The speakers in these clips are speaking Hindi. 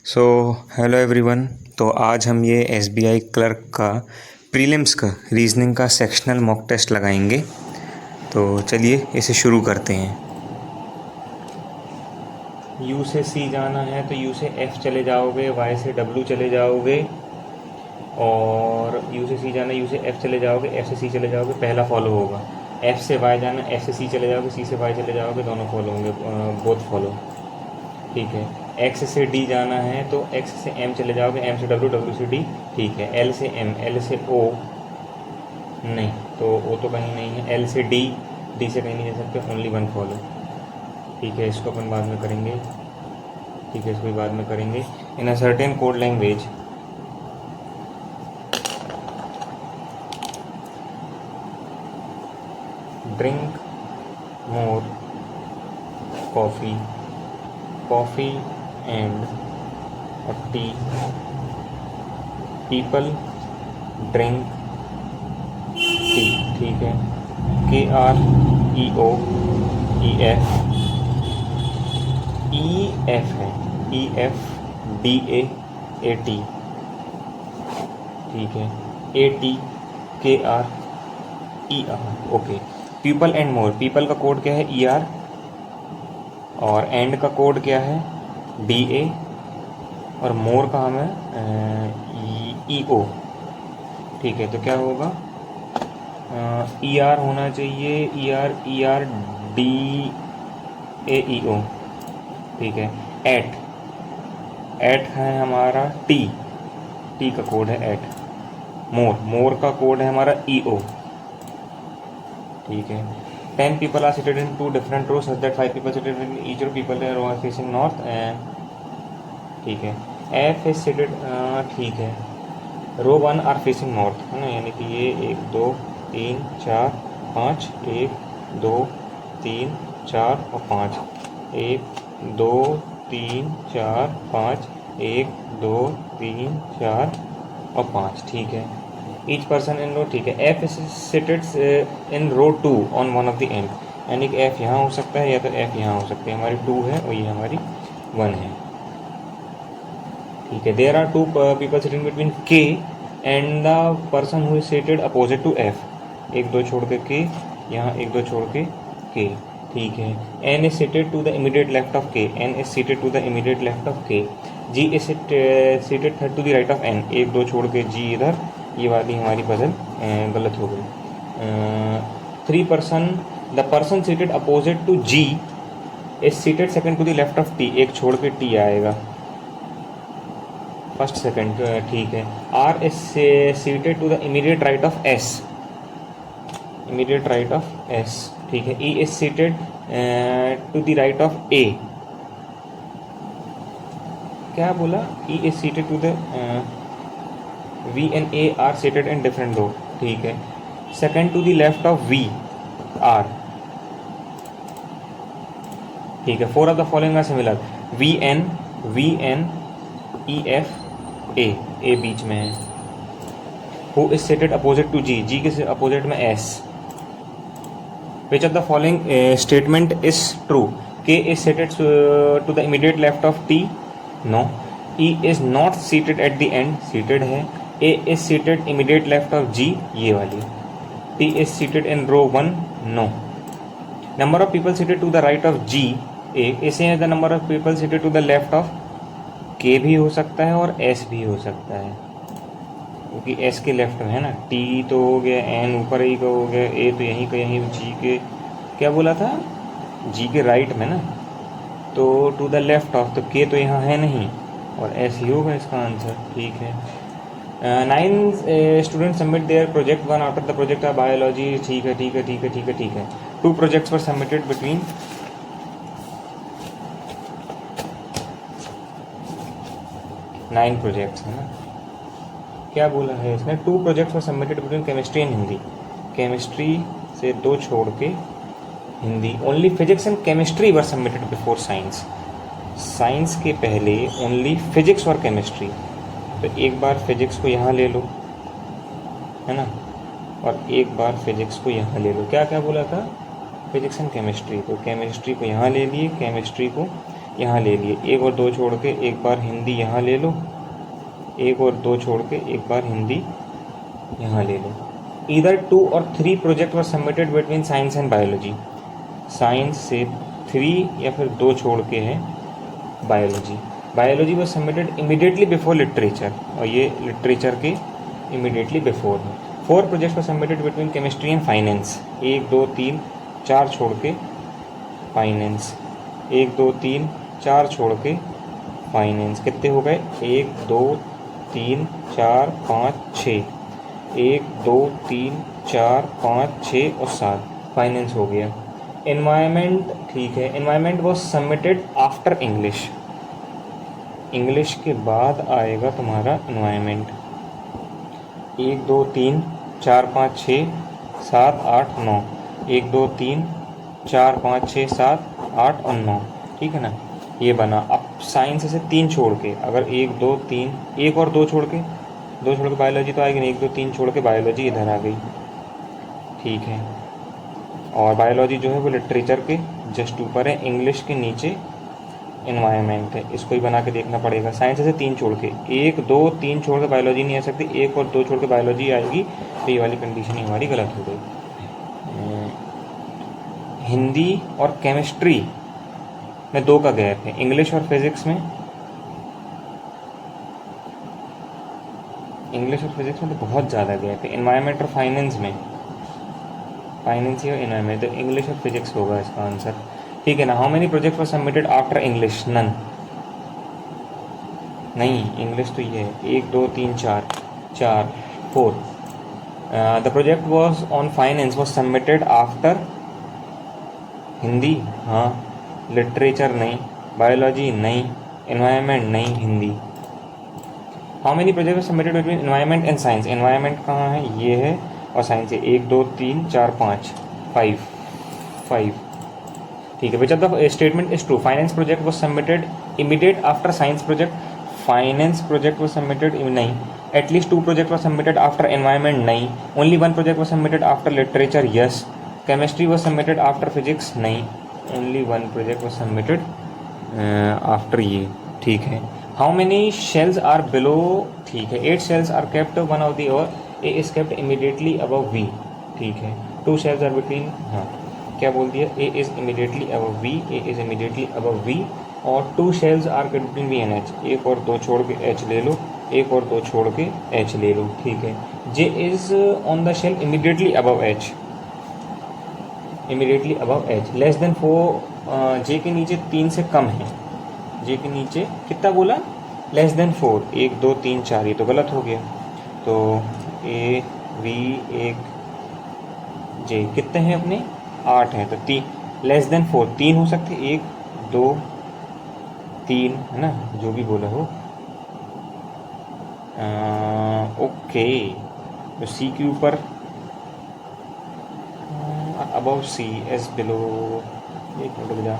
So hello everyone. तो आज हम ये एसबीआई क्लर्क का प्रीलिम्स का रीजनिंग का सेक्शनल मॉक टेस्ट लगाएंगे। तो चलिए इसे शुरू करते हैं। यू से सी जाना है तो यू से एफ चले जाओगे, वाई से डब्ल्यू चले जाओगे, और यू से सी जाना, यू से एफ चले जाओगे, एफ से सी चले जाओगे, पहला फॉलो होगा। एफ से वाई जाना, एफ से सी चले जाओगे, सी से वाई चले जाओगे, दोनों फॉलो होंगे, बोथ फॉलो। ठीक है। एक्स से डी जाना है तो एक्स से एम चले जाओगे, एम से डब्ल्यू, डब्ल्यू से डी। ठीक है। एल से एम, एल से ओ, नहीं तो ओ तो कहीं नहीं है। एल से डी, डी से कहीं नहीं जा सकते, ओनली वन फॉलो। ठीक है, इसको अपन बाद में करेंगे। ठीक है, इसको भी बाद में करेंगे। In a certain code language drink more coffee, coffee and tea, people drink tea. ठीक है। K R E O E F, E F है, E F D A T. ठीक है। A T K R E R. Okay. People and more, people का कोड क्या है? ई आर, और एंड का कोड क्या है? डी ए, और मोर का हमें ई ओ। ठीक है, तो क्या होगा? ई आर होना चाहिए, ई आर डी ए ई ओ। ठीक है। एट, एट है हमारा टी, टी का कोड है एट। मोर, मोर का कोड है हमारा ई ओ। ठीक है। 10 people are seated in 2 different rows such that 5 people seated in each row, people row are facing north and ठीक है। एफ इज सीटेड, ठीक है, रो 1 आर फेसिंग नॉर्थ, है ना, यानी कि ये 1 2 3 4 5, 1 2 3 4 और 5, 1 2 3 4 5, 1 2 3 4 और 5। ठीक है। ईच पर्सन इन रो, ठीक है। F is seated in row 2 on one of the end, यानी कि एफ यहाँ हो सकता है या तो एफ यहाँ हो सकता है। हमारी 2 है और ये हमारी 1 है। ठीक है। There are 2 people sitting between K and the person who is seated opposite to F, 1 2 छोड़ के के, यहाँ 1 2 छोड़ के के। ठीक है। N is seated to the immediate left of K, N is seated to the immediate left of K. G is seated third to the right of N, 1 2 छोड़ के जी इधर, ये वाली हमारी पजल गलत हो गई। 3 person, the person seated opposite to G is seated second to the left of T, 1 छोड़ के टी आएगा, फर्स्ट सेकंड। ठीक है। R is seated to the immediate right of S, immediate right of S. ठीक है। E is seated to the right of A, क्या बोला? E is seated to the V and A are seated in different row. ठीक है। Second to the left of V R. ठीक है। 4 of the following are similar, V N E F A बीच में है। Who is seated opposite to G, G के अपोजिट में S. Which of the following statement is true? K is seated to the immediate left of T, no. E is not seated at the end, seated है। A is seated immediate left of G, ये वाली। T is seated in row 1, no. Number of people seated to the right of G, A is the number of people seated to the left of K भी हो सकता है और एस भी हो सकता है, क्योंकि एस के लेफ्ट में है ना। टी तो हो गया, एन ऊपर ही का हो गया, ए तो यहीं का यहीं, जी के क्या बोला था, जी के राइट में ना, तो टू द लेफ्ट ऑफ, तो के तो यहाँ है नहीं और एस ही होगा इसका आंसर। ठीक है। 9 student submit there project 1 after the project of biology. ठीक है, ठीक है, ठीक है, ठीक है, ठीक है। 2 प्रोजेक्ट्स वर सबमिटेड बिटवीन 9 प्रोजेक्ट्स, है ना, क्या बोला है इसने? 2 projects were submitted between chemistry and Hindi, chemistry से 2 छोड़ के Hindi. Only physics and chemistry were submitted before science, science के पहले ओनली फिजिक्स और केमिस्ट्री। तो एक बार फिजिक्स को यहाँ ले लो, है ना, और एक बार फिजिक्स को यहाँ ले लो। क्या क्या बोला था? फिजिक्स एंड केमिस्ट्री, तो केमिस्ट्री को यहाँ ले लिए, केमिस्ट्री को यहाँ ले लिए, एक और दो छोड़ के एक बार हिंदी यहाँ ले लो, एक और दो छोड़ के एक बार हिंदी यहाँ ले लो। ईदर 2 और 3 project were submitted between science and biology, science से 3 या फिर 2 छोड़ के है biology. Biology was submitted immediately before literature, और ये लिटरेचर के इमीडिएटली बिफोर है। 4 project were submitted between chemistry and finance, 1 2 3 4 छोड़ के फाइनेंस, 1 2 3 4 छोड़ के फाइनेंस। कितने हो गए? 1 2 3 4 5 6, 1 2 3 4 5 6 और 7 फाइनेंस हो गया। एनवायरमेंट, ठीक है, environment was submitted after English, English के बाद आएगा तुम्हारा एनवायरमेंट। 1 2 3 4 5 6 7 8 9, 1 2 3 4 5 6 7 8 और 9, ठीक है ना, ये बना। अब साइंस से 3 छोड़ के, अगर 1 2 3 1 और 2 छोड़ के, 2 छोड़ के बायोलॉजी तो आएगी नहीं, 1 2 3 छोड़ के बायोलॉजी इधर आ गई, ठीक है। और बायोलॉजी जो है वो लिटरेचर के जस्ट ऊपर है, इंग्लिश के नीचे एनवायरनमेंट है, इसको ही बना के देखना पड़ेगा। साइंस से 3 छोड़ के, 1 2 3 छोड़ के बायोलॉजी नहीं आ सकती, 1 और 2 छोड़ के बायोलॉजी आएगी, तो ये वाली कंडीशन ही हमारी गलत हो गई। हिंदी और केमिस्ट्री में 2 का गैप है, इंग्लिश और फिजिक्स में, इंग्लिश और फिजिक्स में तो बहुत ज़्यादा गैप है। एनवायरनमेंट और फाइनेंस में, फाइनेंस और एनवायरनमेंट, तो इंग्लिश और फिजिक्स होगा इसका आंसर, ठीक है ना। How many project were submitted after English? None, नहीं, इंग्लिश तो ये है, 1 2 3 4 4 4। The project was on finance was submitted after Hindi, हाँ, लिटरेचर नहीं, बायोलॉजी नहीं, एनवायरनमेंट नहीं, Hindi. How many project were submitted between environment and science? Environment कहाँ है? ये है, और साइंस है 1 2 3 4 5 5, ठीक है। Which of the statement is true? Finance project was submitted immediate after science project, finance project was submitted नहीं। At least 2 project was submitted after environment नहीं। Only 1 project was submitted after literature, yes. Chemistry was submitted after physics, नहीं। Only 1 project was submitted after ये, ठीक है। How many shells are below? ठीक है, 8 shells are kept one of the, और ए is kept immediately above V, ठीक है। 2 शेल्स आर बिटवीन, हाँ, क्या बोल दिया? A is immediately above V, A is immediately above V, और 2 shells are between V and H, 1 और 2 छोड़ के एच ले लो, 1 और 2 छोड़ के एच ले लो, ठीक है। J is on the shell immediately above H, immediately above H, less than 4, J के नीचे 3 से कम है, जे के नीचे कितना बोला? लेस देन 4, 1 2 3 4, ये तो गलत हो गया। तो ए वी 1 जे कितने हैं अपने? 8 हैं, तो 3 लेस देन 4, 3 हो सकते, 1 2 3, है ना, जो भी बोला हो। ओके, तो सी के ऊपर अबव सी, एस बिलो, एक मिनट रुक जा,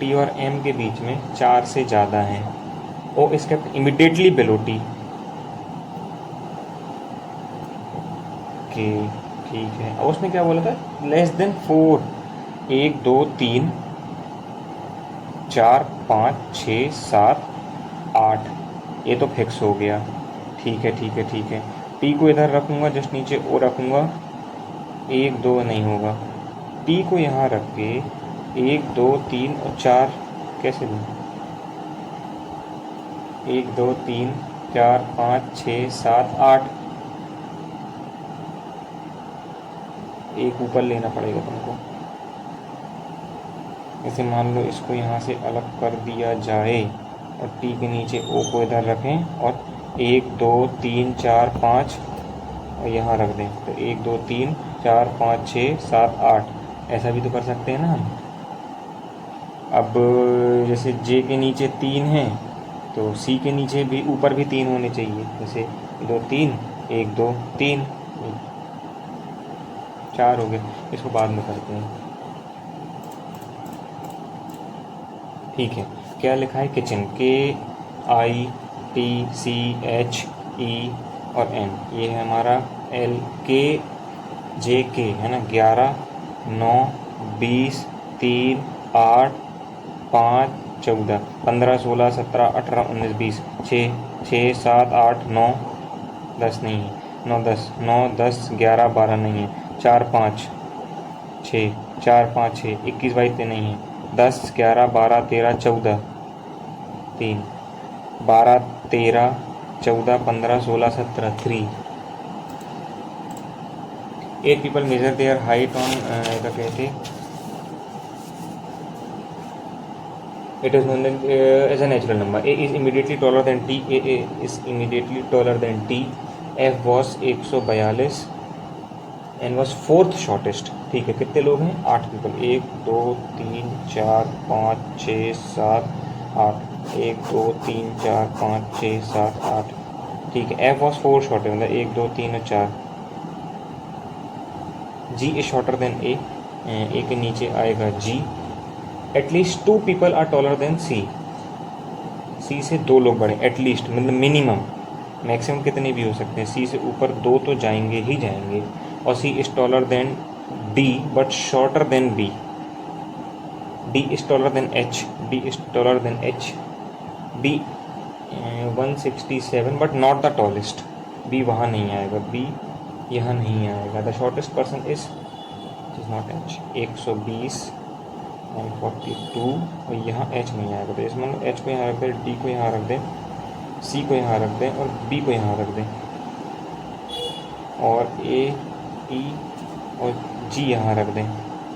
टी और एम के बीच में 4 से ज़्यादा हैं, O is kept immediately below T, okay, ठीक है। और उसने क्या बोला था? लेस देन 4, 1 2 3 4 5 6 7 8, ये तो फिक्स हो गया, ठीक है, ठीक है, ठीक है। टी को इधर रखूँगा, जस्ट नीचे ओ रखूँगा, 1 2 नहीं होगा, टी को यहाँ रख के 1 2 3 और 4 कैसे दूँ? 1 2 3 4 5 6 7 8, एक ऊपर लेना पड़ेगा तुमको। ऐसे मान लो इसको यहाँ से अलग कर दिया जाए, और टी के नीचे ओ को इधर रखें, और 1 2 3 4 5 और यहाँ रख दें, तो 1 2 3 4 5 6 7 8, ऐसा भी तो कर सकते हैं ना हम। अब जैसे जे के नीचे 3 हैं, तो सी के नीचे भी, ऊपर भी 3 होने चाहिए, जैसे 2 3 1 2 3 4 हो गए, इसको बाद में करते हैं, ठीक है। क्या लिखा है? किचन, KITCHE और N, ये है हमारा LKJK, है ना। 11 9 20 3 8 5 14 15 16 17 18 19 20 6 6 7 8 9 10 नहीं है, 9 10 9 10 11 12 नहीं है, 4 5 6 4 5 6 21 22 नहीं है, 10 11 12 13 14 3 12 13 14 15 16 17 3 8 people measure their height on क्या कहते it is known as a natural number. A is immediately taller than T. A is immediately taller than T. F was 142 and was fourth shortest. ठीक है, कितने लोग हैं? 8 पीपल। 1 2 3 4 5 6 7 8 1 2 3 4 5 6 7 8 ठीक है। F was 4 shorter मतलब 1 2 3 और 4। G is shorter than A। A के नीचे आएगा G। At least 2 people are taller than C. C से 2 लोग बड़े, एटलीस्ट मतलब मिनिमम, मैक्सिमम कितने भी हो सकते हैं। सी से ऊपर 2 तो जाएंगे ही जाएंगे। और C is taller than D but shorter than B. D is taller than H. D is taller than H. B 167 but not the tallest. B वहाँ नहीं आएगा, बी यहाँ नहीं आएगा। The shortest person is not H. 120 142 और यहाँ एच नहीं आएगा, तो इसमें एच को यहाँ रख दें, डी को यहाँ रख दें, सी को यहाँ रख दें और बी को यहाँ रख दें और ए ई और जी यहाँ रख दें।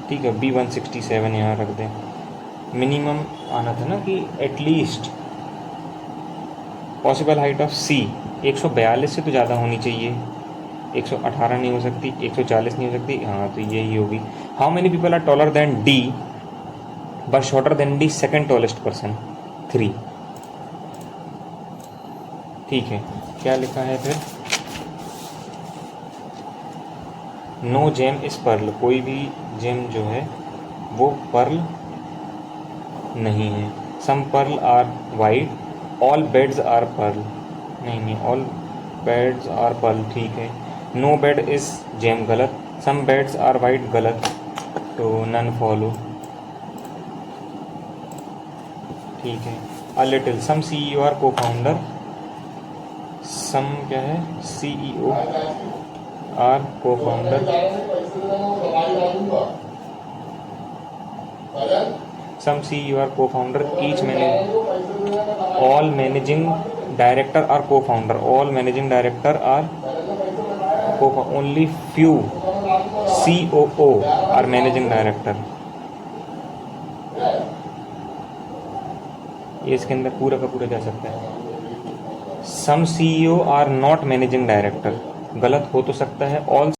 ठीक है, बी 167 यहाँ रख दें। मिनिमम आना था ना कि एटलीस्ट पॉसिबल हाइट ऑफ सी 142 से तो ज़्यादा होनी चाहिए, 118 नहीं हो सकती, 140 नहीं हो सकती। हाँ तो यही होगी। How many people are taller than D but shorter than the second tallest person 3। ठीक है, क्या लिखा है फिर? No gem is pearl. कोई भी जेम जो है वो पर्ल नहीं है। Some pearl are white, all beads are pearl. नहीं, ऑल बेड्स आर पर्ल ठीक है। नो बेड इज जेम गलत। सम बेड्स आर वाइट गलत, तो नन फॉलो। ठीक है। A little, some CEO are cofounder. Some क्या है? CEO are cofounder. Some CEO are cofounder. Each manage, all managing director are cofounder. All managing director are co, only few COO are managing director. ये इसके अंदर पूरा का पूरा जा सकता है। Some CEO are not managing director, गलत हो तो सकता है। ऑल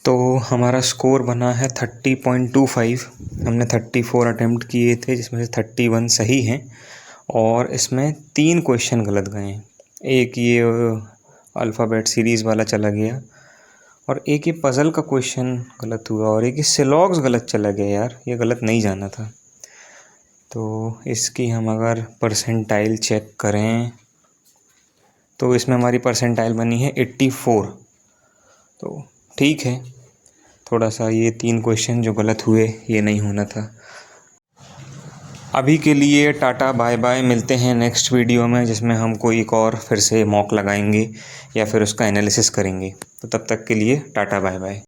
तो हमारा स्कोर बना है 30.25। हमने 34 अटेम्प्ट किए थे, जिसमें से 31 सही हैं और इसमें 3 क्वेश्चन गलत गए हैं। एक ये अल्फ़ाबेट सीरीज़ वाला चला गया और एक ये पज़ल का क्वेश्चन गलत हुआ और एक ये सिलॉग्स गलत चला गया यार, ये गलत नहीं जाना था। तो इसकी हम अगर परसेंटाइल चेक करें तो इसमें हमारी परसेंटाइल बनी है 84। तो ठीक है, थोड़ा सा ये 3 क्वेश्चन जो गलत हुए ये नहीं होना था। अभी के लिए टाटा बाय बाय, मिलते हैं नेक्स्ट वीडियो में जिसमें हम कोई एक और फिर से मॉक लगाएंगे या फिर उसका एनालिसिस करेंगे। तो तब तक के लिए टाटा बाय बाय।